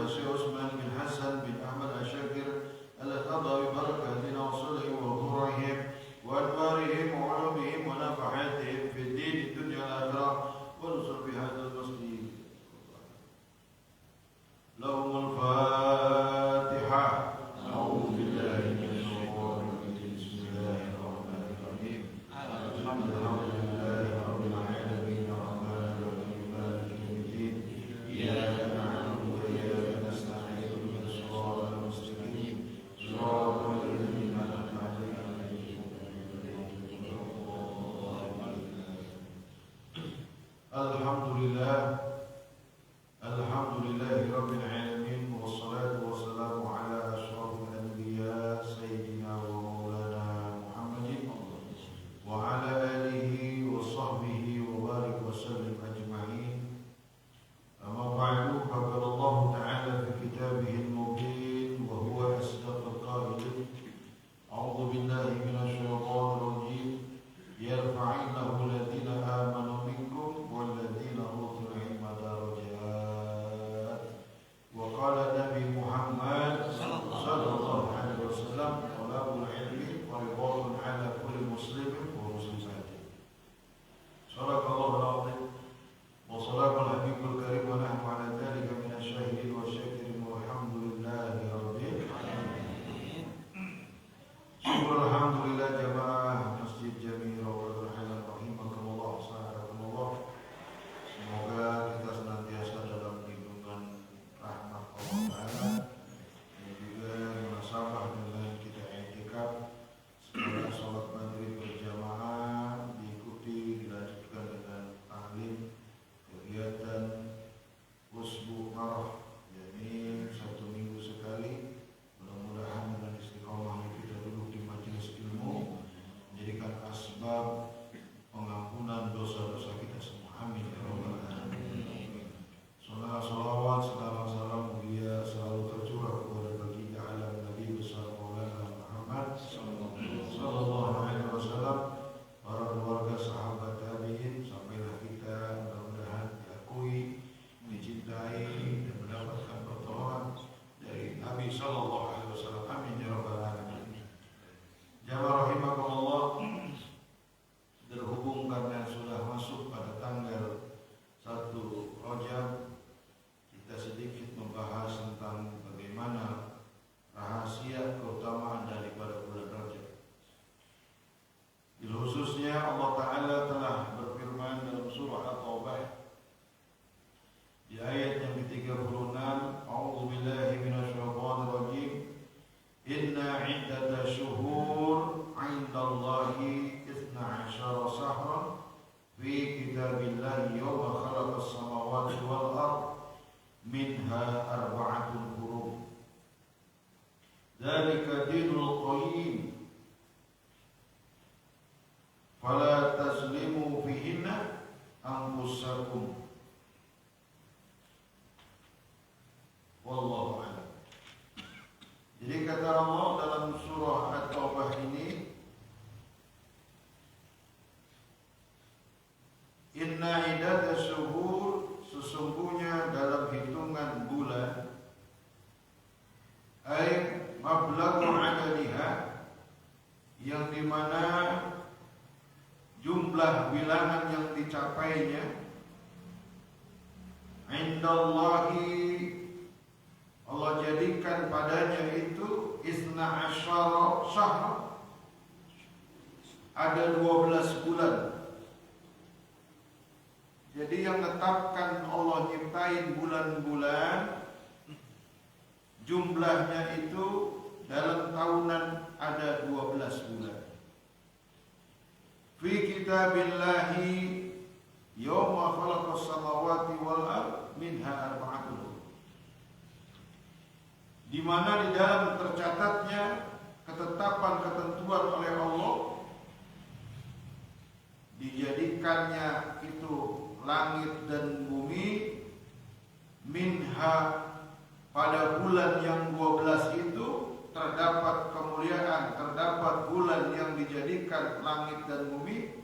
Syekh Utsman bin Hasan bin Ahmad Asyakir Al-Khadawi barakatina wa salihim wa qurrahim wa adwarihim wa ulumihim wa nafahatihim fi din dunya al-akhirah wa nusul bi hadzal masjid. Lahumul Fatihah. A'udzu billahi minasy syaithanir rajim. Bismillahirrahmanirrahim. Alhamdulillahi rabbil alamin arrahmanir rahim maliki yaumiddin. Iyyaka na'budu wa iyyaka nasta'in ihdinas siratal mustaqim. Shiratal ladzina an'amta 'alaihim Alhamdulillah. Alhamdulillahi rabbil alamin wassalatu wassalamu ala asyrafil anbiya sayyidina wa maulana Muhammadin wa ala alihi wa sahbihi wa barik wa sallim ajma'in. Amma ba'du, faqala Allah ta'ala fi kitabihil mubin wa huwa asdaqul qailin. A'udzu billahi minasy syaithanir rajim. Yarfa'illahu alladhina amanu minkum wal ladzina utul ilma darajat. Wa qala Nabi Muhammad sallallahu alaihi wasallam, talabul ilmi fardhun ala kulli muslimin wa muslimatin. Sadaqallahul azim wa sadaqal habibul karim wa nahnu ala dzalika minasy syahidin wa syakirin walhamdulillahi rabbil alamin. Syukur alhamdulillah jamaah Masjid Jami' Rawdatul Halal rahimakumullah sa'adakumullah. Semoga kita senantiasa dalam lindungan rahmat Allah Ta'ala dan juga munasabah dengan kita i'tikaf. Setelah sholat maghrib berjamaah diikuti dilanjutkan dengan taklim kegiatan Usbu Marah, yakni 1 minggu sekali. Mudah-mudahan dengan istiqomahnya kita duduk di majelis ilmu menjadikan asbab pengampunan dosa-dosa kita semua. Amin ya rabbal alamin. Salawat serta salam mulia selalu tercurah kepada baginda alam Nabi besar Maulana Muhammad sallallahu alaihi wasallam, para keluarga sahabat tabi'in, sampailah kita mudah-mudahan diakui, dicintai dan mendapatkan pertolongan dari Nabi sallallahu alaihi wasallam. Amin ya rabbal alamin. Jamaah rahimakumullah, berhubung karena sudah masuk pada tanggal 1 Rajab, kita sedikit membahas tentang bagaimana rahasia keutamaan daripada bulan Rajab. Khususnya Allah Ta'ala telah berfirman dalam surah At-Taubah di ayat yang ke-36, A'udzu billahi minasy syaithanir rajim. Inna 'iddata syuhur 'indallahi 12 syahran fi kitabillahi yawma khalaqas samawati wal ardh minha arba'atun hurum. Dzalika dinul qayyim fala tazlimu fihinna anfusakum. Wallahu a'lam. Jadi kata Allah dalam surah At-Taubah ini, Inna iddata syuhur, sesungguhnya dalam hitungan bulan, ay mablaghu adadiha, yang dimana jumlah bilangan yang dicapainya, indallahi, Allah jadikan padanya itu 12 syahr, ada 12 bulan. Jadi yang menetapkan Allah nyiptain bulan-bulan, jumlahnya itu dalam tahunan ada 12 bulan. Fi kitabillahi yawma khalaqas samawati wal ardh minha arba'atun, di mana di dalam tercatatnya ketetapan ketentuan oleh Allah, dijadikannya itu langit dan bumi, minha, pada bulan yang 12 itu terdapat kemuliaan, terdapat bulan yang dijadikan langit dan bumi.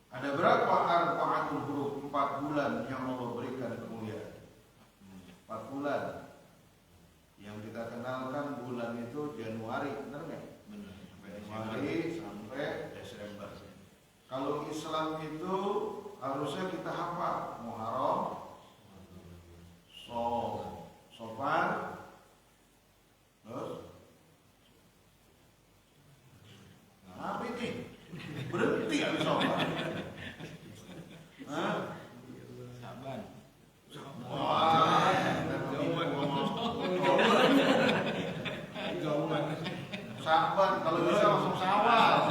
Ada berapa? Arba'atul huruf, 4 bulan yang Allah berikan kemuliaan. 4 bulan. kita kenalkan bulan itu Januari, benar nggak? Benar. Januari sampai Desember. Kalau Islam itu harusnya kita hafal Muharram, Safar, terus apa ini? Berhenti habis Safar. Saban. Wah, Saban, kalau bisa langsung Syawal.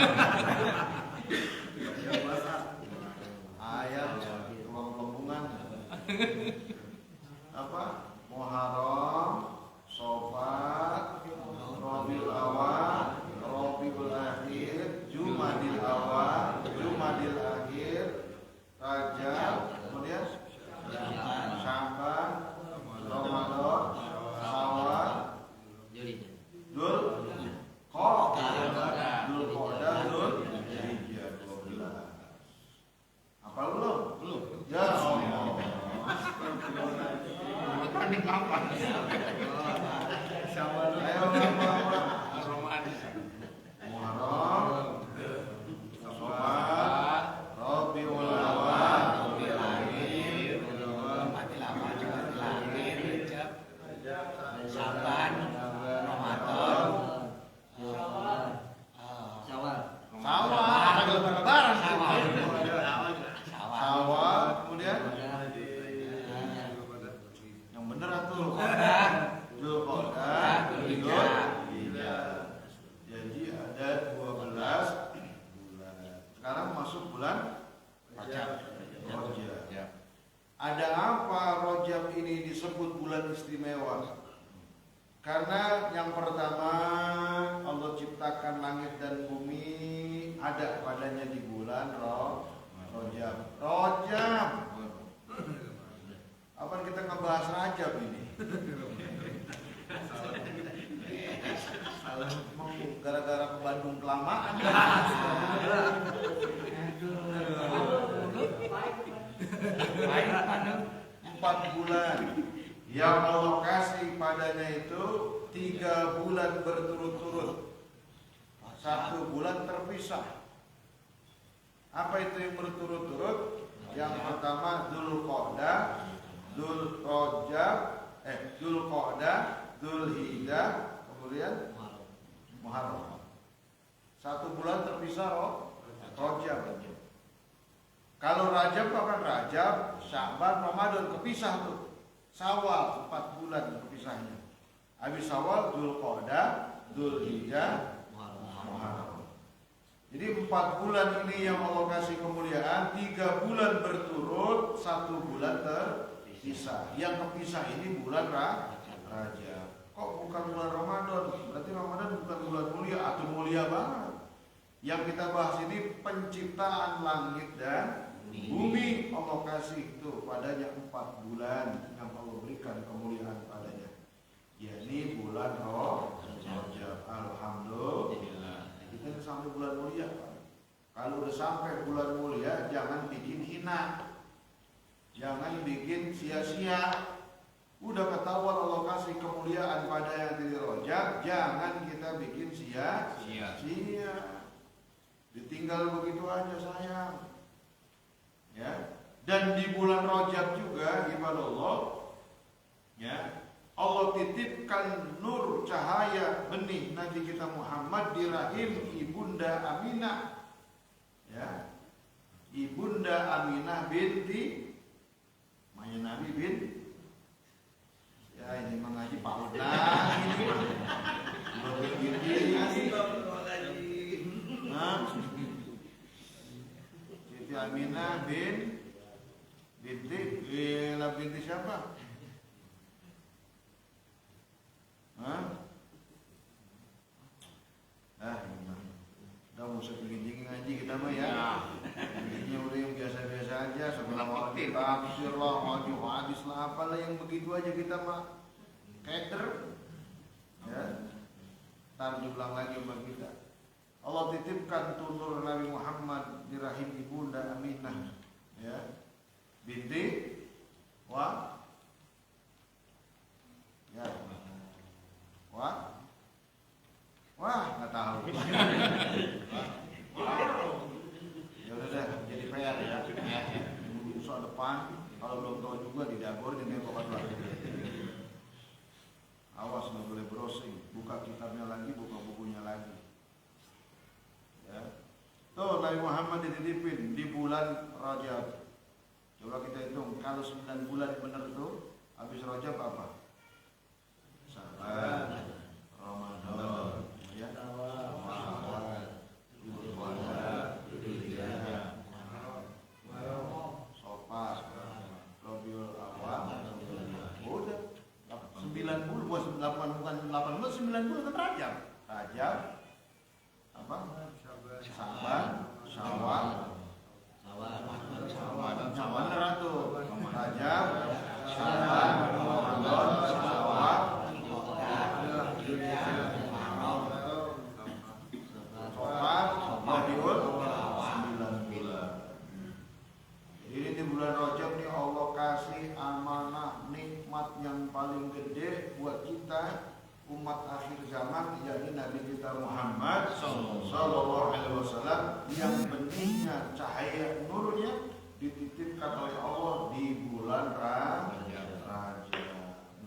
Ayat ruang pembungan. Apa? Muharram, Safar, Rabiul Awal, Rabiul Akhir, Jumadil Awal, Jumadil Akhir, Rajab, kemudian Sya'ban, Ramadan, Syawal, Dzul Qa'dah, Dzulhijjah 12. Apa belum? Belum. Ya Allah. Panik apa? Ayo apa? Muharram, Safar, Rabiul Awal, Syawal, kemudian yang bener atuh. Dzulqa'dah, Dzulhijjah. Jadi ada 12 bulan. Sekarang masuk bulan Rajab. Ada apa Rajab ini disebut bulan istimewa? Karena yang pertama Allah ciptakan langit dan bumi ada padanya di bulan Rajab. Rajab. Apa kita ngebahas Rajab ini? Mau gara-gara ke Bandung kelamaan. Empat bulan yang Allah kasih padanya itu 3 bulan berturut-turut, 1 bulan terpisah. Apa itu yang berturut-turut? Yang pertama Dzulqa'dah, Dzulqa'dah, Dzulhijjah, kemudian Muharram. 1 bulan terpisah Rajab. Kalau Rajab kan Rajab, Sya'ban, Ramadan kepisah tuh. Syawal 4 bulan kepisahnya. Habis Syawal Dzulqa'dah, Dzulhijjah, Muharram. Jadi 4 bulan ini yang Allah kasih kemuliaan, 3 bulan berturut, 1 bulan terpisah. Yang kepisah ini bulan Rajab. Kok bukan bulan Ramadan? Berarti Ramadan bukan bulan mulia atau mulia banget. Yang kita bahas ini penciptaan langit dan bumi. Allah kasih itu padanya 4 bulan yang Allah berikan kemuliaan padanya. Yakni bulan Rajab. Alhamdulillah. Kita sampai bulan mulia, Pak. Kalau udah sampai bulan mulia jangan bikin hina. Jangan bikin sia-sia. Udah ketahuan Allah kasih kemuliaan pada yang di Rajab, jangan kita bikin sia-sia. Ditinggal begitu aja sayang. Ya. Dan di bulan Rajab juga ibadah Allah, ya, Allah titipkan nur cahaya benih Nabi kita Muhammad di rahim ibunda Aminah. Ya. Ibunda Aminah binti Maya Nabi bin. Ya ini mengaji Pak Udang ini mah. Siti Aminah binti siapa? Udah mau sepiling ngaji kita mah ya. Ini udah yang biasa-biasa aja, sebelah wajib tafsir lah, wajib hadis lah, apalah yang begitu aja kita mah keder. Ya. Ntar diulang lagi sama kita. Allah titipkan tunur Nabi Muhammad di rahim ibunda Aminah, ya, binti ya buka kitabnya lagi, buka bukunya lagi. Ya. Tuh Nabi Muhammad dititipin di bulan Rajab. Coba kita hitung, kalau 9 bulan benar tuh, habis Rajab apa? Sya'ban, Ramadan, ya, Syawal, Dzulqa'dah, Dzulhijjah, Safar, Rabiul Awwal. Udah 9 bulan, 8 bulan 9 bulan kan Rajab. Rajab apa? Sya'ban, Syawal, Syawal Ratu, Rajab, Sya'ban, Ramadan, Syawal, Safar, Rabiul 9 bulan. Jadi di bulan Rajab nih Allah kasih amanah nikmat yang paling gede buat kita umat akhir zaman, yakni Nabi kita Muhammad Sallallahu Alaihi Wasallam yang benihnya cahaya nurnya dititipkan oleh Allah di bulan Rajab.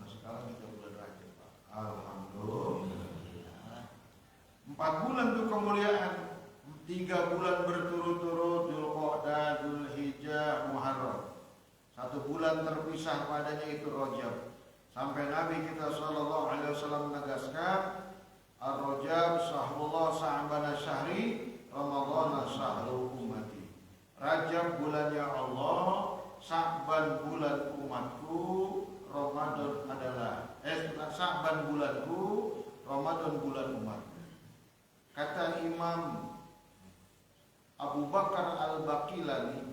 Nah sekarang kita bulan Rajab, Pak. Alhamdulillah. 4 bulan tuh kemuliaan, 3 bulan berturut-turut, Dzulqa'dah, Dzulhijjah, Muharram. 1 bulan terpisah padanya itu Rajab. Sampai Nabi kita Sallallahu Alaihi Wasallam menegaskan, Ar-Rajab Syahrullah Sa'bana Syahri, Ramadhan Syahrul Ummati. Rajab bulannya Allah, Sa'ban bulan umatku, Ramadan adalah Sa'ban bulanku, Ramadan bulan umatku. Kata Imam Abu Bakar Al-Baqilani,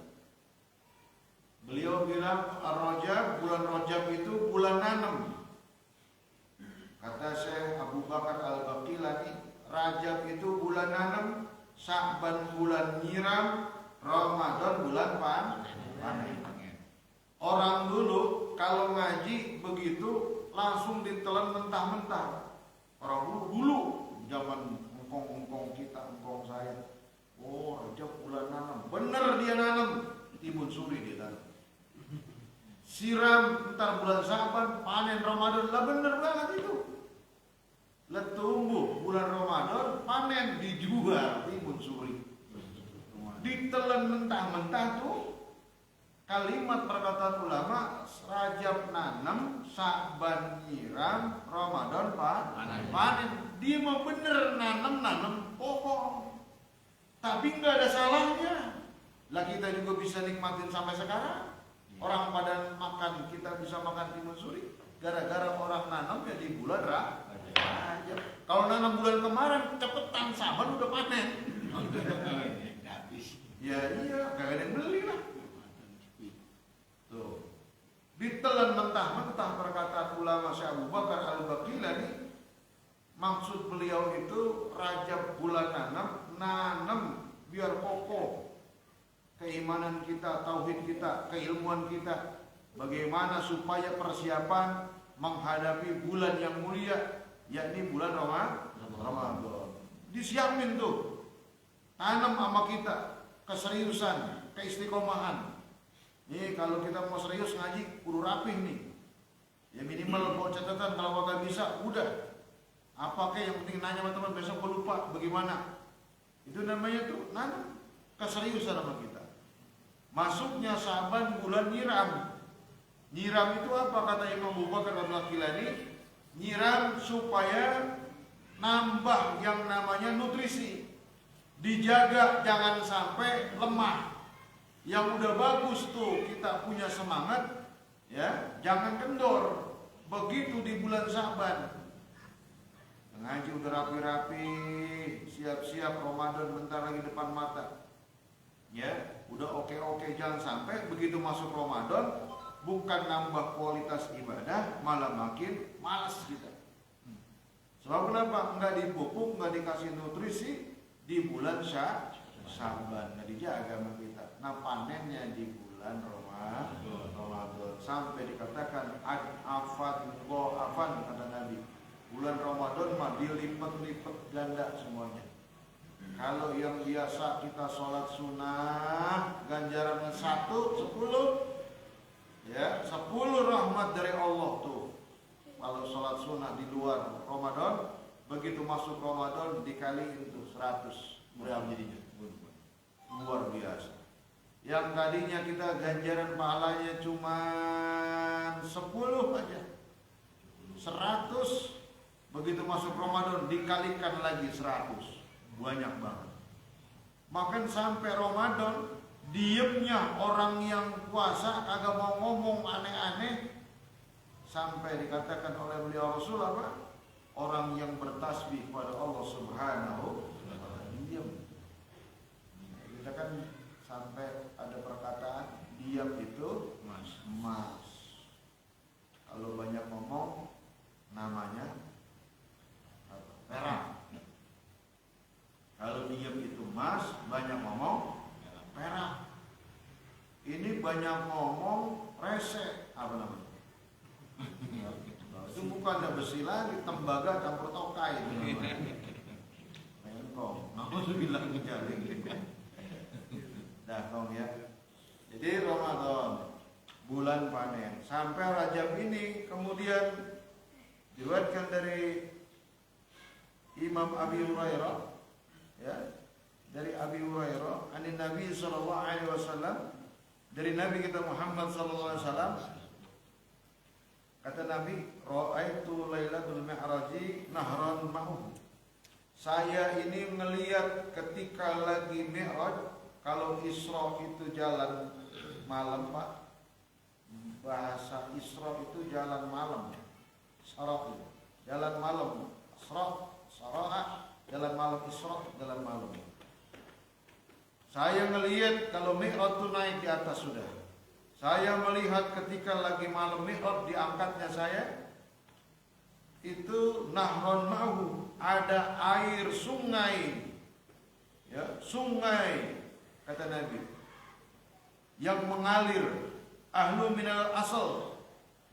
beliau bilang Ar-Rajab, bulan Rajab itu bulan nanam. Kata Syekh Abu Bakar Al-Baqilani, Rajab itu bulan nanam, Sya'ban bulan nyiram, Ramadan bulan panen. Orang dulu kalau ngaji begitu langsung ditelan mentah-mentah. Orang dulu zaman engkong kita, engkong saya. Oh, Rajab bulan nanam. Bener dia nanam, timun suri dia tanam. Siram ntar bulan Sya'ban, panen Ramadan. Lah bener banget itu. Lah tumbuh bulan Ramadan, panen dijual timun suri. Ditelan mentah-mentah tuh. Kalimat perkataan ulama, Rajab nanam, Sya'ban nyiram, Ramadan panen. Dia mau bener nanam pokok. Tapi nggak ada salahnya. Lah kita juga bisa nikmatin sampai sekarang. Orang pada makan, kita bisa makan timun suri gara-gara orang nanam ya di bulan Rajab. Kalau nanam bulan kemarin cepetan Sya'ban udah panen. Ya iya, gak ada yang beli lah. Tuh. Ditelan mentah-mentah perkataan ulama Syekh Abu Bakar Al-Baqilani. Maksud beliau itu Rajab bulan nanam biar kokoh keimanan kita, tauhid kita, keilmuan kita. Bagaimana supaya persiapan menghadapi bulan yang mulia, yakni bulan Ramadan. Disiapin tuh. Tanam sama kita keseriusan, keistiqomahan. Nih kalau kita mau serius ngaji kudu rapih nih. Ya minimal bawa catatan, kalau kagak bisa udah. Apakah yang penting nanya sama teman, besok kok lupa bagaimana? Itu namanya tuh nanam keseriusan sama kita. Masuknya Sya'ban bulan nyiram. Nyiram itu apa kata Imam Abu Bakar Al-Baqilani? Nyiram supaya nambah yang namanya nutrisi. Dijaga jangan sampai lemah. Yang udah bagus tuh kita punya semangat, ya, jangan kendor. Begitu di bulan Sya'ban. Ngaji udah rapi-rapi, siap-siap Ramadan bentar lagi depan mata. Ya, udah oke-oke, jangan sampai begitu masuk Ramadan bukan nambah kualitas ibadah, malah makin malas kita. Sebab kenapa? Enggak dipupuk, enggak dikasih nutrisi di bulan Sya'ban, enggak dijaga sama kita. Nah, panennya di bulan Ramadan. Sampai dikatakan afan kata Nabi. Bulan Ramadan mah dilipat-lipat ganda semuanya. Kalau yang biasa kita sholat sunnah ganjarannya 10, ya 10 rahmat dari Allah tuh. Kalau sholat sunnah di luar Ramadan begitu masuk Ramadan dikaliin tuh 100 berapa jadinya? Luar biasa. Yang tadinya kita ganjaran pahalanya cuma 10 aja, 100, begitu masuk Ramadan dikalikan lagi 100, banyak banget. Makan sampai Ramadan diemnya orang yang puasa kagak mau ngomong aneh-aneh, sampai dikatakan oleh beliau Rasul apa? Orang yang bertasbih pada Allah Subhanahu wa ta'ala diam. Kita kan sampai ada perkataan diam itu emas. Kalau banyak ngomong namanya perak. Kalau diam itu emas, banyak ngomong perak. Ini banyak ngomong rese, apa namanya? Itu bukannya besi lagi, tembaga campur tokai. Engkong, aku bilang menjalin. Dah kong ya. Jadi Ramadan, bulan panen. Sampai Rajab ini kemudian diriwayatkan dari Imam Abi Hurairah, ya, dari Abi Hurairah, anin Nabi sallallahu alaihi wasallam, dari Nabi kita Muhammad sallallahu alaihi wasallam, kata Nabi, ra'aitu lailatul mi'raji nahran ma'u. Saya ini melihat ketika lagi Mi'raj, kalau Isra itu jalan malam, Pak. Bahasa Isra itu jalan malam. Sarah itu jalan malam. Sarah, jalan malam. Isra jalan malam. Saya melihat kalau Mi'raj itu naik di atas sudah. Saya melihat ketika lagi malam Mi'raj diangkatnya saya, itu nahron ma'hu, ada air sungai, ya, sungai kata Nabi yang mengalir, ahlu minal asal,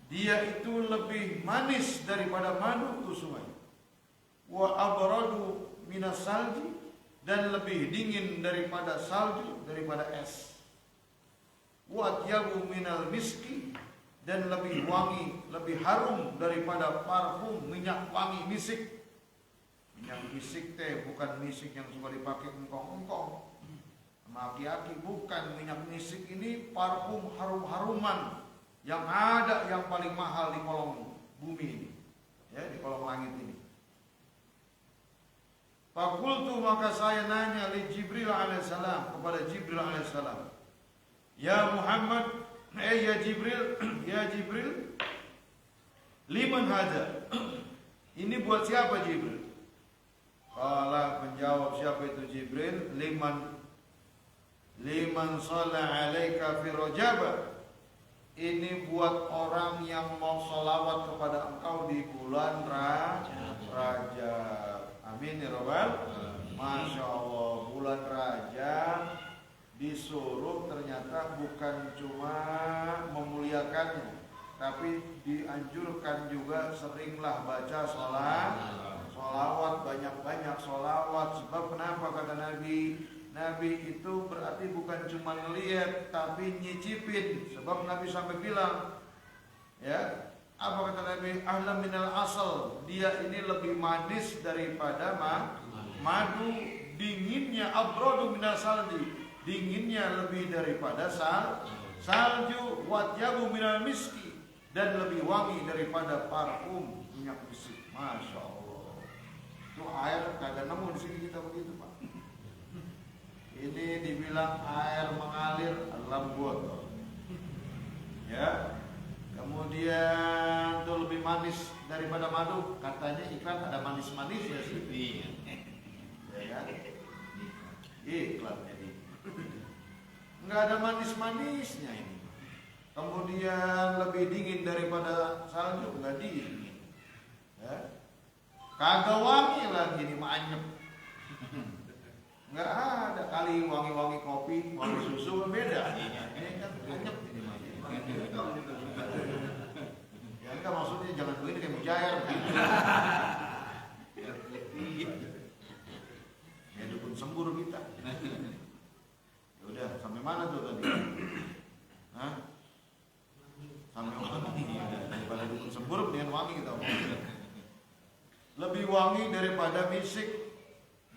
dia itu lebih manis daripada madu itu sungai, wa abradu minas salji, dan lebih dingin daripada salju, daripada es, wa atyabu minal miski, dan lebih wangi, lebih harum daripada parfum minyak wangi misik. Minyak misik teh bukan misik yang suka dipakai engkong-engkong sama aki-aki, bukan. Minyak misik ini parfum harum-haruman yang ada, yang paling mahal di kolong bumi ini, ya, di kolong langit ini. Fakultu, maka saya nanya li Jibril alaihissalam, kepada Jibril alaihissalam, ya Muhammad, ya Jibril, ya Jibril, liman hadza? Ini buat siapa Jibril? Qala, menjawab siapa itu Jibril, liman shalla alaika fi Rajab. Ini buat orang yang mau sholawat kepada engkau di bulan Rajab. Amin ya Rabbal. Masya Allah, bulan Rajab disuruh ternyata bukan cuma memuliakannya, tapi dianjurkan juga seringlah baca sholawat, banyak-banyak sholawat. Sebab kenapa kata Nabi? Nabi itu berarti bukan cuma ngelihat, tapi nyicipin. Sebab Nabi sampai bilang, ya, apa kata Nabi? Ahlam minal asal, dia ini lebih manis daripada madu, dinginnya abradu minal saldi, dinginnya lebih daripada salju, watyabu minal miski, dan lebih wangi daripada parfum minyak misik. Masya Allah. Itu air kagak nemu di sini kita begitu, Pak. Ini dibilang air mengalir lembut, ya. Kemudian itu lebih manis daripada madu. Katanya iklan ada manis-manisnya sih. Ya kan? Iklan jadi. Enggak ada manis-manisnya ini. Kemudian lebih dingin daripada salju, enggak dingin. Ya. Kagak wangi lagi ini, anyep. Enggak ada, kali wangi-wangi kopi, wangi susu kan beda. Ini kan anyep ini. Ya enggak, maksudnya jangan begini kayak mujair. Ya dukun sembur kita. Ya udah, sampai mana tuh tadi? Hah? Sampai wangi. Daripada dukun sembur mendingan wangi kita. lebih wangi daripada misik.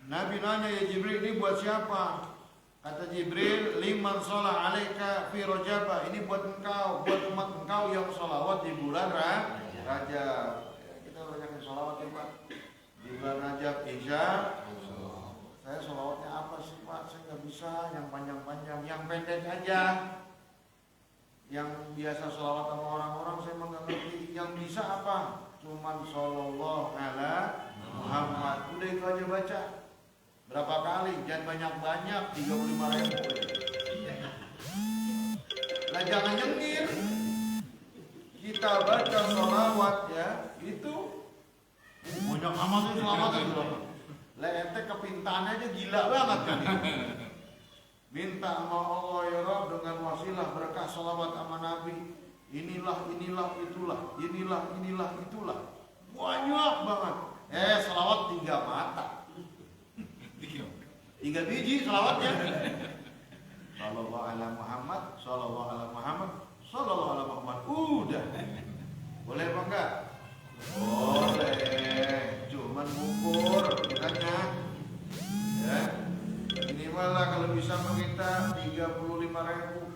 Nabi nanya, ya Jibril, ini buat siapa? Kata Jibril, liman sholat alaika fi rajab. Ini buat engkau, buat umat engkau yang sholawat di bulan Rajab. Ya, kita banyakin sholawat ya Pak. Di bulan Rajab, Isya. Saya sholawatnya apa sih Pak? Saya nggak bisa yang panjang-panjang, yang pendek aja. Yang biasa sholawat sama orang-orang saya emang nggak ngerti. Yang bisa apa? Cuman shollallahu ala Muhammad. Udah itu aja baca. Berapa kali? Jangan banyak-banyak, 35.000. Nah jangan nyengir. Kita baca sholawat ya, itu banyak amat itu sholawat itu. Lah ente kepintahannya aja gila banget kan. Minta sama Allah ya Rabb dengan wasilah berkah sholawat sama Nabi. Inilah, itulah. Inilah, itulah. Banyak banget. Sholawat 3 mata. 3 biji sholawatnya. Sallallahu ala Muhammad, sallallahu ala Muhammad, sallallahu ala Muhammad. Udah. Boleh apa enggak? Boleh. Cuman ngukur kitanya. Ya. Minimal lah kalau bisa meminta 35.000.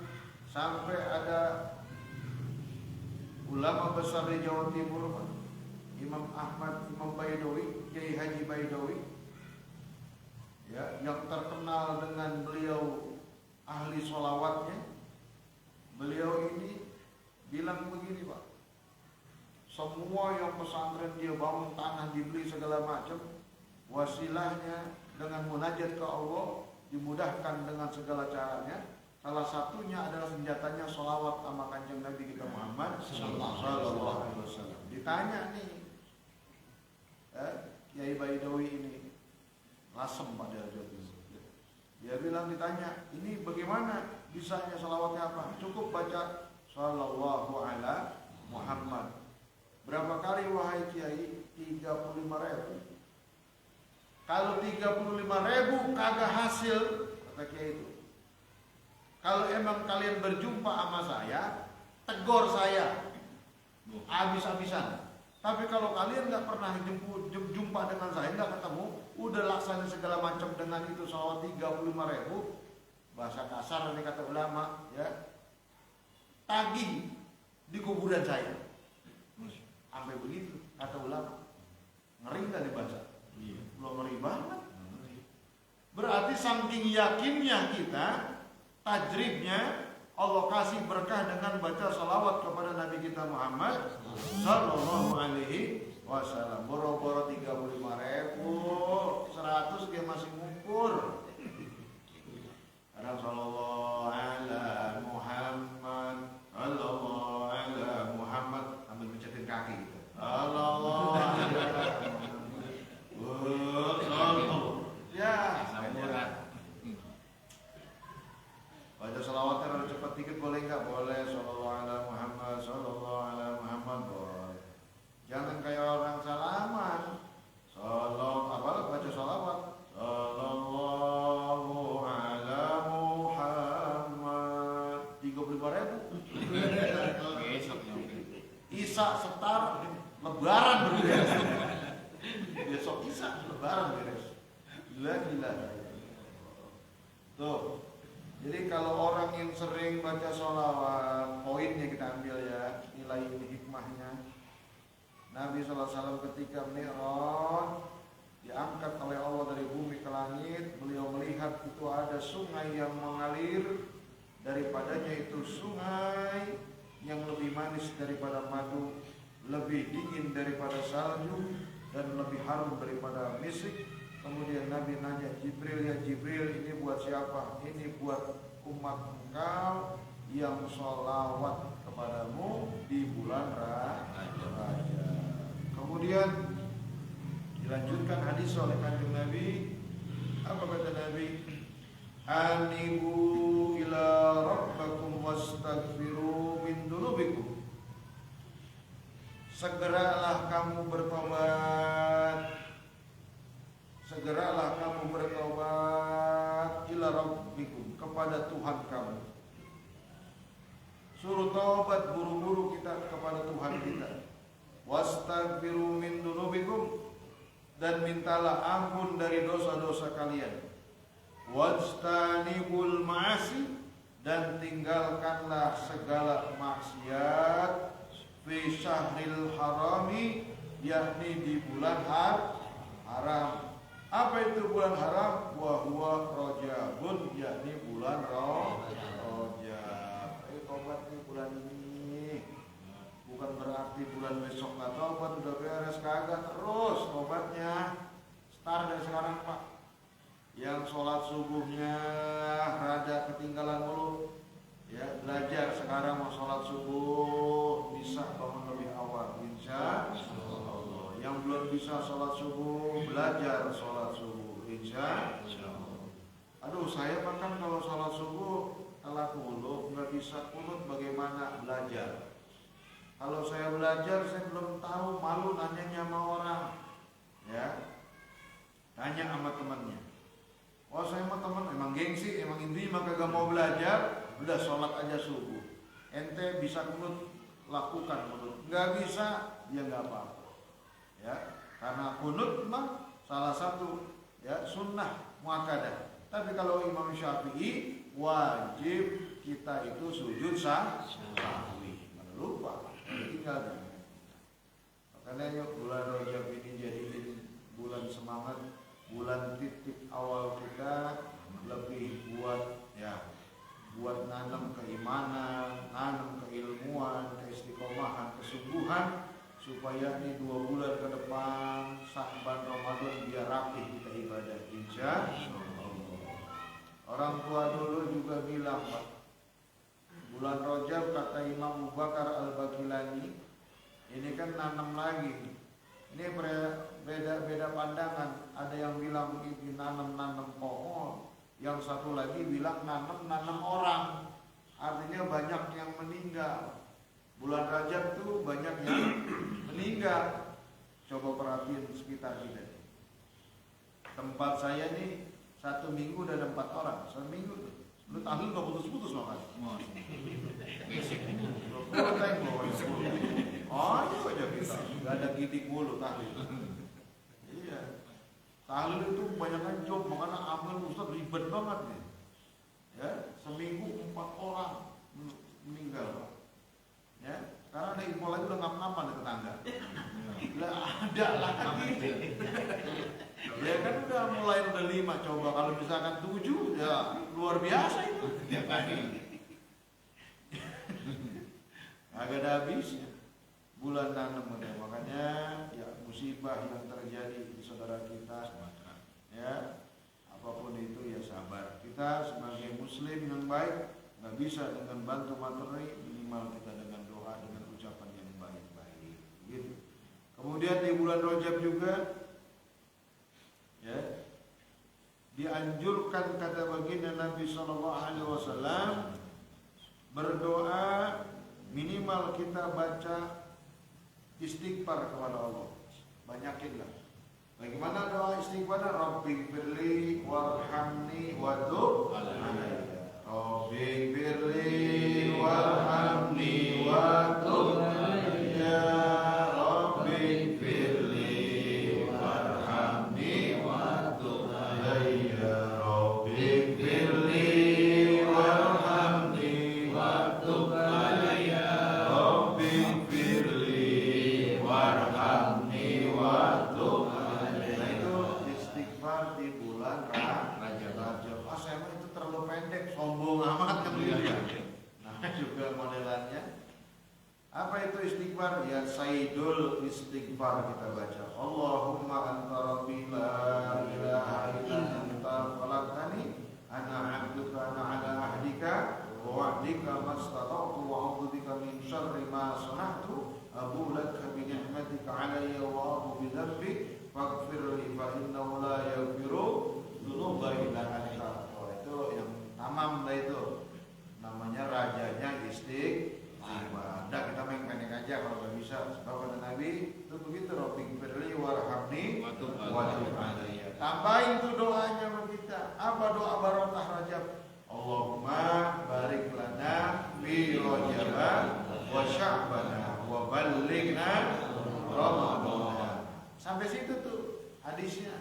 Sampai ada ulama besar di Jawa Timur, Imam Ahmad, Imam Baidawi, Kiai Haji Baidawi, ya, yang terkenal dengan beliau ahli sholawatnya. Beliau ini bilang begini Pak, semua yang pesantren dia bangun tanah dibeli segala macam, wasilahnya dengan munajat ke Allah dimudahkan dengan segala caranya. Salah satunya adalah senjatanya sholawat sama kanjeng Nabi kita Muhammad Sallallahu Alaihi Wasallam. Ditanya nih, Kiai Baidawi ini lasem pada dia bilang, ditanya, ini bagaimana bisanya sholawatnya apa? Cukup baca Sallallahu ala Muhammad. Berapa kali wahai Kiai? 35.000. Kalau 35.000 kagak hasil, kata Kiai itu, kalau emang kalian berjumpa sama saya, tegur saya habis-habisan. Tapi kalau kalian nggak pernah jumpa dengan saya, nggak ketemu, udah laksanain segala macam dengan itu sholawat 35.000, bahasa kasar ini kata ulama, ya, tagih di kuburan saya. Sampai begitu kata ulama. Ngeri nggak dibaca? Belum ngeri banget. Berarti saking yakinnya kita, tajribnya Allah kasih berkah dengan baca salawat kepada Nabi kita Muhammad Sallallahu Alaihi Wasallam. Boro-boro 35.000, 100 dia masih ngukur. Kadang Sallallahu ala Muhammad, Sallallahu ala Muhammad, ambil mencetin kaki gitu. Sallallahu ala Muhammad. Ya, baca salawatnya harus cepat dikit, boleh nggak? Boleh. Sallallahu ala Muhammad, Sallallahu ala Muhammad, boleh. Jangan kayak orang salaman. Baca salawat. Sallallahu ala Muhammad. 35.000. Isa setar, lebaran beres. Besok Isa, lebaran beres. Gila. Tuh. Jadi kalau orang yang sering baca sholawat, poinnya kita ambil ya, nilai hikmahnya. Nabi SAW ketika Mi'raj diangkat oleh Allah dari bumi ke langit, beliau melihat itu ada sungai yang mengalir, daripadanya itu sungai yang lebih manis daripada madu, lebih dingin daripada salju, dan lebih harum daripada misik. Kemudian Nabi nanya Jibril, ya Jibril, ini buat siapa? Ini buat umat engkau yang sholawat kepadamu di bulan Rajab. Kemudian dilanjutkan hadis oleh kanjeng Nabi. Apa kata Nabi? Anibu ila rabbakum wastaghfiru min dunubikum. Segeralah kamu bertobat. Segeralah kamu bertobat ila rabbikum, kepada Tuhan kamu. Suruh taubat buru-buru kita kepada Tuhan kita. Wastaghfiru min dunubikum, dan mintalah ampun dari dosa-dosa kalian. Wajtanibul ma'asi, dan tinggalkanlah segala maksiat fi syahril harami, yakni di bulan haram. Apa itu bulan haram? Wa huwa Rajabun, yakni bulan Rajab. Tobat nih bulan ini. Bukan berarti bulan besok nggak tobat udah beres, kagak, terus tobatnya. Start dari sekarang, Pak. Yang sholat subuhnya rada ketinggalan mulu, ya belajar sekarang mau sholat subuh bisa bangun lebih awal, insya Allah. Yang belum bisa sholat subuh belajar sholat subuh, insya Allah. Aduh, saya makan kalau sholat subuh telat mulu, nggak bisa kunut, bagaimana belajar? Kalau saya belajar saya belum tahu, malu nanyanya sama orang, ya tanya sama temannya. Oh saya sama teman emang gengsi, emang intinya maka gak mau belajar, udah sholat aja subuh. Ente bisa kunut, lakukan kunut. Nggak bisa, ya nggak apa-apa. Ya, karena kunut memang salah satu ya sunnah muakkadah. Tapi kalau Imam Syafi'i wajib kita itu sujud sahwi. Jangan lupa, tinggal. Makanya yuk bulan Rajab ini jadiin bulan semangat, bulan titik awal kita lebih buat nanam keimanan, nanam keilmuan, keistiqomahan, kesungguhan, supaya ini 2 bulan ke depan Sya'ban Ramadan biar rapih kita ibadah, insya Allah. Orang tua dulu juga bilang, Pak, bulan Rajab kata Imam Abu Bakar Al-Baqilani ini kan nanam lagi. Ini beda pandangan. Ada yang bilang ini nanam pohon, yang satu lagi bilang nanam orang. Artinya banyak yang meninggal. Bulan Rajab tuh banyak yang meninggal. Coba perhatiin sekitar kita. Tempat saya nih 1 minggu udah ada 4 orang. 1 minggu tuh. Lu tahlil gak putus-putus makan. Oh iya aja kita, gak ada gidik mulu tahlil. Iya, tahlil itu kebanyakan job, makanya amal Ustaz ribet banget nih. Ya, seminggu 4 orang meninggal. Ya, karena ada info lagi udah ngap-ngapan di tetangga. Lah ada lagi. Ya kan udah mulai udah 5, coba kalau misalkan 7 ya luar biasa itu tiap hari. Agak ada habisnya. Bulan nanam, makanya ya musibah yang terjadi di saudara kita, ya apapun itu ya sabar. Kita sebagai muslim yang baik nggak bisa dengan bantu materi, minimal kita dengan doa, dengan ucapan yang baik-baik. Gitu. Kemudian di bulan Rajab juga, ya dianjurkan kata baginda Nabi SAW berdoa minimal kita baca istighfar kepada Allah, banyakinlah. Bagaimana doa istighfar? Rabbighfirli warhamni wa tub alayya. Rabbighfirli warhamni wa tub alayya. Rabbighfirli warhamni wa tub alayya. Rabbighfirli warhamni wa tub alayya. Rabbighfirli warhamni wa tub alayya. Nah itu istighfar di bulan Rajab. Ah saya itu terlalu pendek, sombong amat kan dia. Nah juga modelannya. Apa itu istighfar? Ya Sayyidul istighfar kita baca. Allahumma anta rabbi la ilaha illa anta khalaqtani ana 'abduka ana 'ala ahdika wa wa'dika mastata'tu wa a'udzu bika min syarri ma sana'tu abu laka bi ni'matika 'alayya wa abu bi dhanbi faghfirli fa innahu la yaghfiru dzunuba illa anta. Itu yang tamam dah itu. Namanya rajanya istighfar. Nah, kita main pendek aja kalau nggak bisa. Sebab kata Nabi itu begitu, Rabbighfirli warhamni wa tub alayya. Tambahin tuh doanya sama kita. Apa doa barokah Rajab? Allahumma barik lana fi Rajab wa Sya'ban wa ballighna Ramadan. Sampai situ tuh. hadisnya.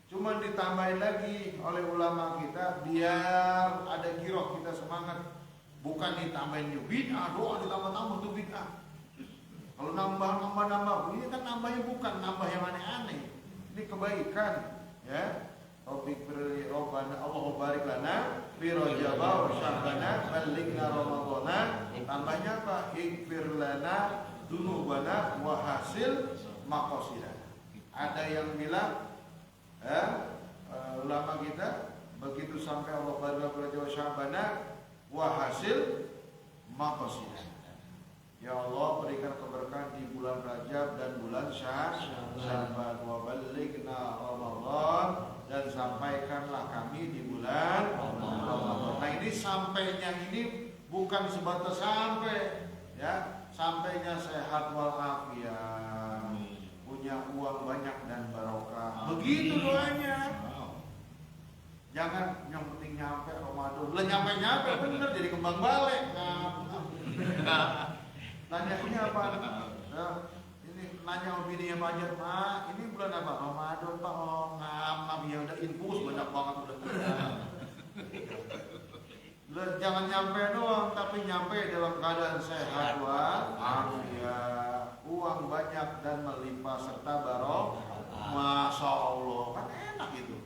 Cuma ditambahin lagi oleh ulama kita biar ada giroh kita semangat. Bukan ditambahin bid'ah, doa ditambah-tambah itu bid'ah. Kalau nambah, ini kan nambahnya bukan nambah yang aneh-aneh. Ini kebaikan, ya. Taufik beri robbana Allahu barik lana fi rajaba wa sya'bana ballighna ramadhana. Tambahnya apa? Ighfir lana dzunubana wa hasil maqasidana. Ada yang bilang ulama kita begitu sampai Allah barik lana wa sya'bana wa hasil maqasidana. Ya Allah, berikan keberkahan di bulan Rajab dan bulan Sya'ban wa ballighna Ramadan, dan sampaikanlah kami di bulan Ramadan. Nah, ini sampainya ini bukan sebatas sampai, ya, sampainya sehat walafiat, punya uang banyak dan barokah. Begitu doanya. Jangan yang penting nyampe Ramadan. Lah nyampe bener jadi kembang balik. Nanya ini apa? Nah, ini nanya sama bininya Pak Hajar, Pak, ini bulan apa? Ramadan Pak. Oh, ngam ya udah infus banyak banget udah. Jangan nyampe doang, tapi nyampe dalam keadaan sehat walafiat, uang banyak dan melimpah serta barokah. Masya Allah, kan enak itu.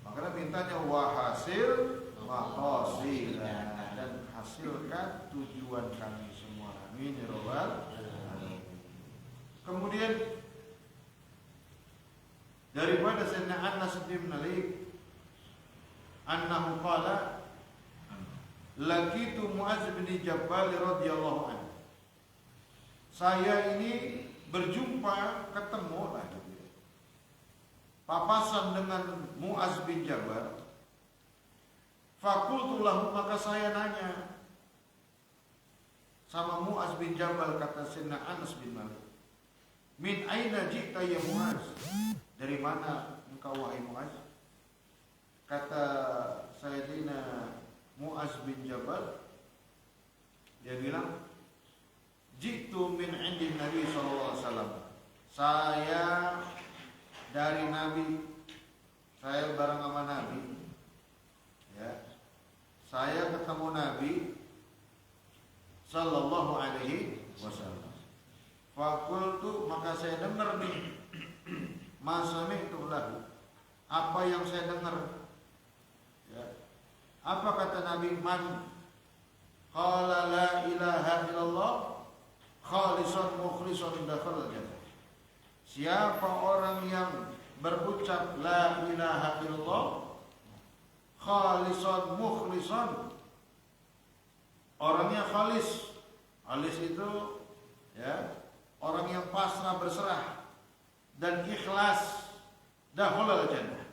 Makanya mintanya wahasil maqasidah, dan hasilkan tujuan kami semua. Amin ya rabbal alamin. Kemudian daripada Sayyidina Anas bin Malik annahu qala laqitu Mu'adz bin Jabal radhiyallahu anhu. Saya ini berjumpa, ketemu lah gitu, papasan dengan Mu'adz bin Jabal. Fakultu lahu, maka saya nanya sama Mu'adz bin Jabal, kata Sayyidina Anas bin Malik, min aina ji'ta ya Mu'adz, dari mana engkau wahai Mu'adz? Kata Sayyidina Mu'adz bin Jabal, dia bilang, ji'tu min indi Nabi SAW. Saya dari Nabi, saya bareng sama Nabi, ya. Saya ketemu Nabi Sallallahu Alaihi Wasallam. Fakultu, maka saya dengar nih, masami'tu lahu, apa yang saya dengar, ya. Apa kata Nabi? Man qala la ilaha illallah khalisan mukhlisan dakhala jannah. Siapa orang yang berucap la ilaha illallah khalisan mukhlisan, orangnya khalis. Khalis itu, ya, orang yang pasrah berserah dan ikhlas, dakhala jannah.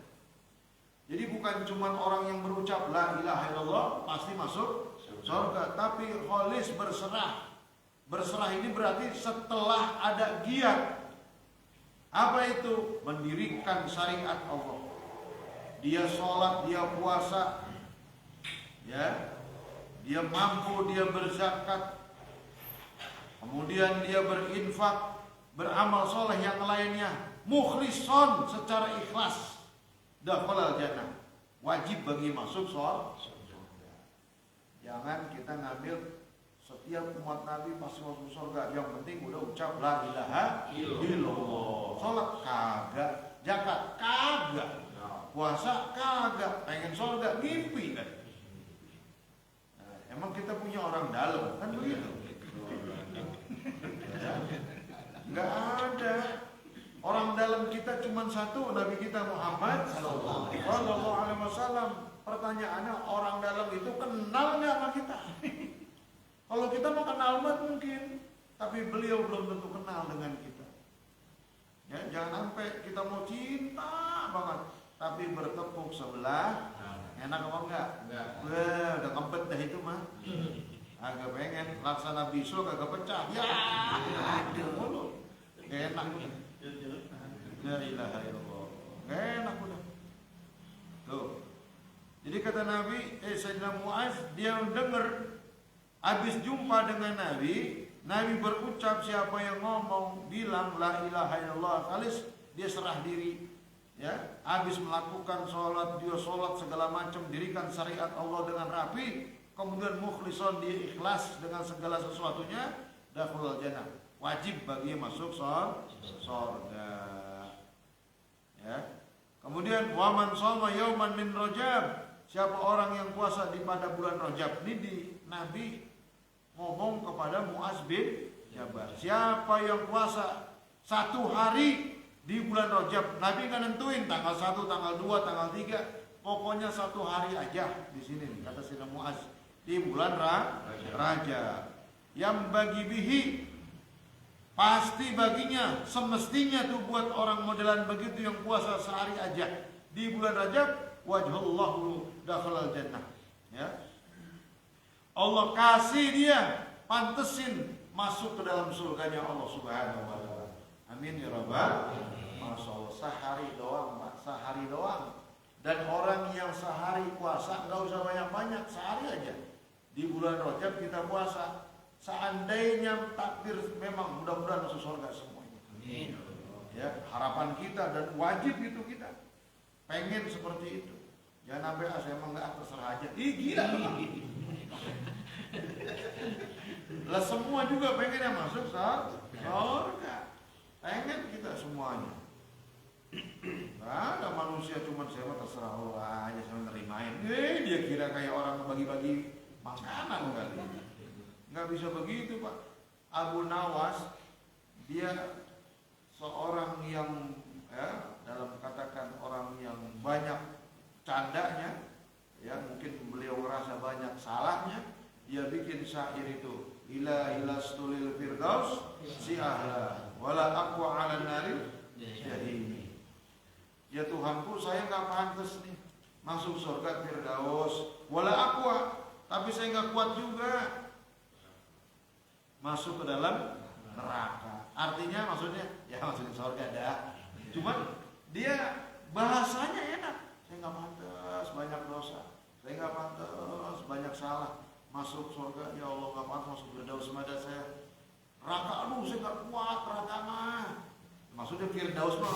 Jadi bukan cuma orang yang berucap la ilaha illallah pasti masuk surga, tapi khalis berserah. Berserah ini berarti setelah ada giat. Apa itu? Mendirikan syariat Allah. Dia sholat, dia puasa, ya, dia mampu, dia berzakat, kemudian dia berinfak, beramal soleh yang lainnya, mukhlishon, secara ikhlas, dakhalal jannah, wajib bagi masuk surga. Jangan kita ngambil setiap umat Nabi pasti masuk surga. Yang penting udah ucap la ilaha illallah. Sholat kagak, zakat kagak, puasa kagak, pengen surga mimpi kan. Nah, emang kita punya orang dalam kan begitu? Ya, nggak ada. Orang dalam kita cuma satu, Nabi kita Muhammad Sallallahu Alaihi Wasallam. Pertanyaannya, orang dalam itu kenal nggak sama kita? Kalau kita mau kenal mungkin, tapi beliau belum tentu kenal dengan kita. Ya, jangan sampai kita mau cinta banget, tapi bertepuk sebelah, enak apa enggak? Wah, udah kempet dah itu mah. Agak pengen laksana bisul kagak pecah. Ya, aduh mulu. Gak enak. La ilaha illallah. Gak enak udah. Tuh. Jadi kata Nabi, Sayyidina Mu'adz, dia dengar habis jumpa dengan Nabi, Nabi berucap siapa yang ngomong bilang la ilaha illallah khalis, dia serah diri, ya, habis melakukan sholat, dia sholat segala macam, dirikan syariat Allah dengan rapi, kemudian mukhlishon, dia ikhlas dengan segala sesuatunya, dakhulul jannah, wajib baginya masuk surga. Ya. Kemudian waman shoma yauman min Rajab, siapa orang yang puasa pada bulan Rajab. Ini di Nabi ngomong kepada Muaz bin Jabal, siapa yang puasa satu hari di bulan Rajab. Nabi nggak nentuin tanggal 1, tanggal 2, tanggal 3, pokoknya satu hari aja di sini nih, kata Sayyidina Muaz, di bulan Rajab. Yang bagi bihi, pasti baginya, semestinya tuh buat orang modelan begitu yang puasa sehari aja di bulan Rajab, wajhallahu dakhalal jannah. Ya. Allah kasih dia, pantesin masuk ke dalam surganya Allah Subhanahu wa taala. Amin ya rabbal. Masya Allah, sehari doang Pak, sehari doang. Dan orang yang sehari puasa nggak usah banyak-banyak, sehari aja di bulan Rajab kita puasa. Seandainya takdir memang mudah-mudahan masuk surga semuanya. Amin. Ya, harapan kita dan wajib itu kita pengen seperti itu. Jangan sampai saya emang nggak terserah aja. Ih gila. Lah semua juga pengen yang masuk surga. Pengen kita semuanya. Nah, ada manusia cuman saya mah terserah Allah aja, saya nerimain. Dia kira kayak orang bagi-bagi makanan kali. Nggak bisa begitu Pak. Abu Nawas, dia seorang yang dalam katakan orang yang banyak candanya, ya mungkin beliau merasa banyak salahnya, dia bikin syair itu, ila stulil firdaus si ahla wala aqwa ala naril jahim. Ya Tuhanku, saya nggak pantas nih masuk surga firdaus wala aqwa, tapi saya nggak kuat juga masuk ke dalam neraka. Artinya maksudnya surga dah. Cuman dia bahasanya enak. Saya nggak pantas banyak dosa. Saya nggak pantas banyak salah. Masuk surga, ya Allah nggak pantas masuk firdaus, semada saya neraka. Aduh saya nggak kuat neraka mah. Maksudnya firdaus mah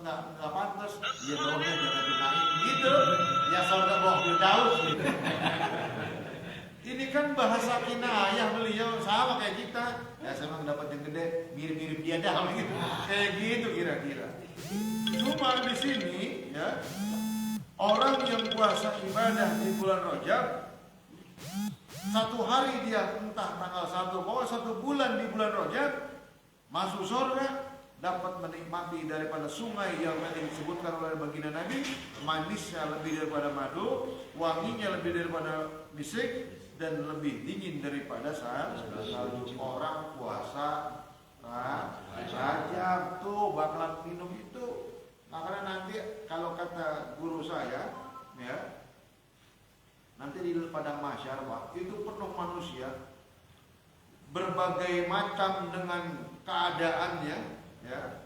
nggak pantas. Dia bawahnya jangan dinaik gitu. Ya surga bawah firdaus gitu. Ini kan bahasa kinayah beliau, sama kayak kita. Ya saya memang dapat yang gede, mirip-mirip dia dah gitu. Kayak gitu kira-kira. Cuma di sini ya, orang yang puasa ibadah di bulan Rajab, satu hari dia entah tanggal 1, pokoknya 1 bulan di bulan Rajab, masuk surga, dapat menikmati daripada sungai yang tadi disebutkan oleh baginda Nabi, manisnya lebih daripada madu, wanginya lebih daripada misik, dan lebih dingin daripada salju. Orang puasa Rajab tuh bakalan minum itu. Makanya nanti kalau kata guru saya, ya, nanti di padang mahsyar Pak, itu penuh manusia, berbagai macam dengan keadaannya, ya,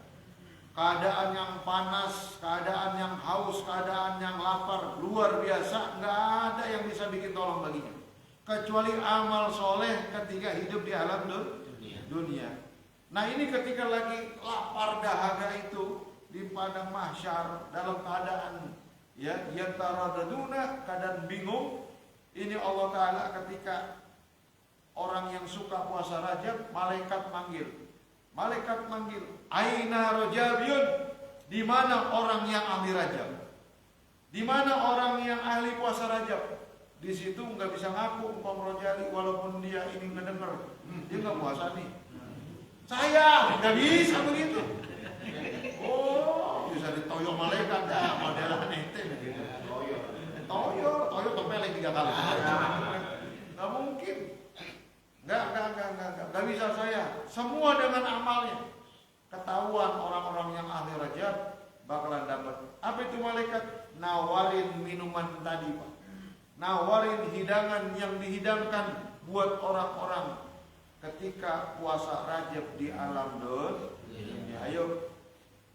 keadaan yang panas, keadaan yang haus, keadaan yang lapar, luar biasa, nggak ada yang bisa bikin tolong baginya, kecuali amal soleh ketika hidup di alam dunia. Nah ini ketika lagi lapar dahaga itu di padang mahsyar dalam keadaan ya yataradaduna, keadaan bingung. Ini Allah Ta'ala ketika orang yang suka puasa Rajab, malaikat manggil, aina Rajabiyun, di mana orang yang ahli Rajab, di mana orang yang ahli puasa Rajab. Di situ nggak bisa ngaku umpam Rojali, walaupun dia ini ngedenger, dia nggak puasa nih. Saya nggak bisa begitu. Oh, bisa ditoyo malaikat dah, modelan itu. Toyo tempeleng 3 kali. Nggak mungkin. Nggak bisa saya. Semua dengan amalnya. Ketahuan orang-orang yang ahli Rajab bakalan dapat. Apa itu malaikat? Nawarin minuman tadi Pak. Nawarin hidangan yang dihidangkan buat orang-orang ketika puasa Rajab di alam dunia. Ayo,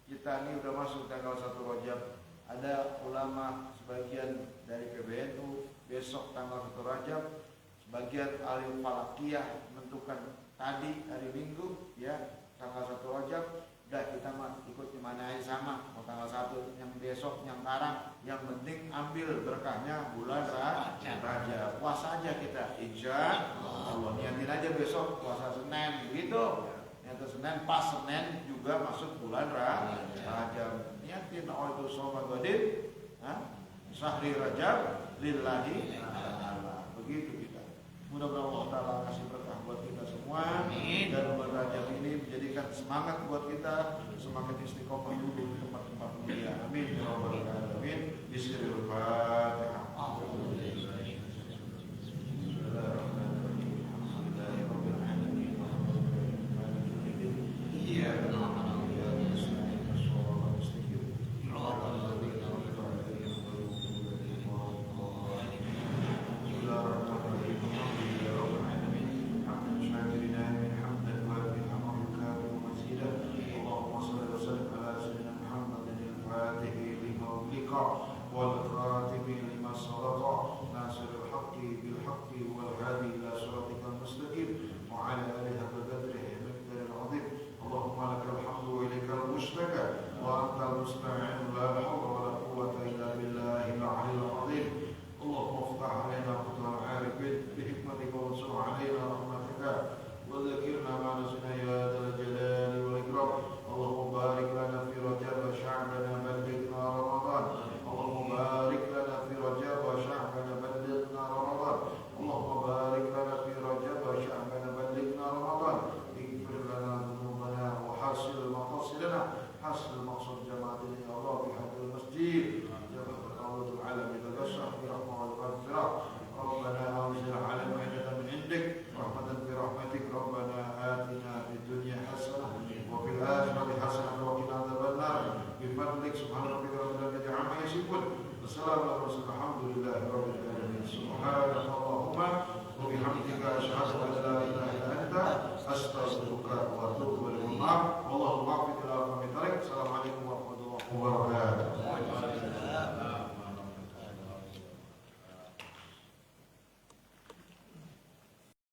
kita ini udah masuk tanggal 1 Rajab. Ada ulama sebagian dari PBNU besok tanggal 1 Rajab, sebagian ahli falakiyah menentukan tadi hari Minggu ya tanggal 1 Rajab. Udah kita mah ikut di mana aja sama, mau tanggal 1 yang besok yang sekarang, yang penting ambil berkahnya bulan Rajab. Puasa aja kita, insya Allah. Niatin aja besok puasa Senin, gitu. Niatin Senin, pas Senin juga masuk bulan Rajab. Niatin itu sholat wadid, Sahri Rajab lillahi ta'ala. Begitu kita. Mudah-mudahan Allah Ta'ala kasih berkah buat kita semua. Dan bulan Rajab ini menjadikan semangat buat kita, semakin istiqomah dulu di tempat-tempat mulia. Amin ya rabbal alamin. Bismillahirrahmanirrahim. والخاتم لما سبق ناصر الحق بالحق والهادي الى صراطك المستقيم وعلى اله بقدره مقدار العظيم. اللهم لك الحمد واليك المشتكى وانت المستعان لا حول ولا قوه الا بالله العلي العظيم. اللهم افتح علينا فتح العارفين بحكمتك وانصر علينا رحمتك وذكرنا ما نسينا يا ذا الجلال والاكرام. اللهم بارك لنا في رجب شعبنا بلغنا رمضان. اللهم بارك لنا في رجب وشعبنا بلغنا رمضان. اللهم بارك لنا في رجب وشعبنا بلغنا رمضان. اغفر لنا ذنوبنا وحسن مقاصدنا، حسن مقصد جماعتنا يا الله في هذا المسجد. جماعة الله العالم يتغشى برحمة والمغفرة. ربنا انزل علينا مائدة من عندك رحمة برحمتك. ربنا آتنا في الدنيا حسنة وفي الآخرة حسنة وقنا عذاب النار بفضلك. سبحان ربك رب العزة عما يصفون والسلام على المرسلين الحمد لله رب العالمين. سبحانك اللهم وبحمدك أشهد أن لا إله إلا أنت أستغفرك وأتوب إليك. والله أكبر. السلام عليكم ورحمة الله وبركاته.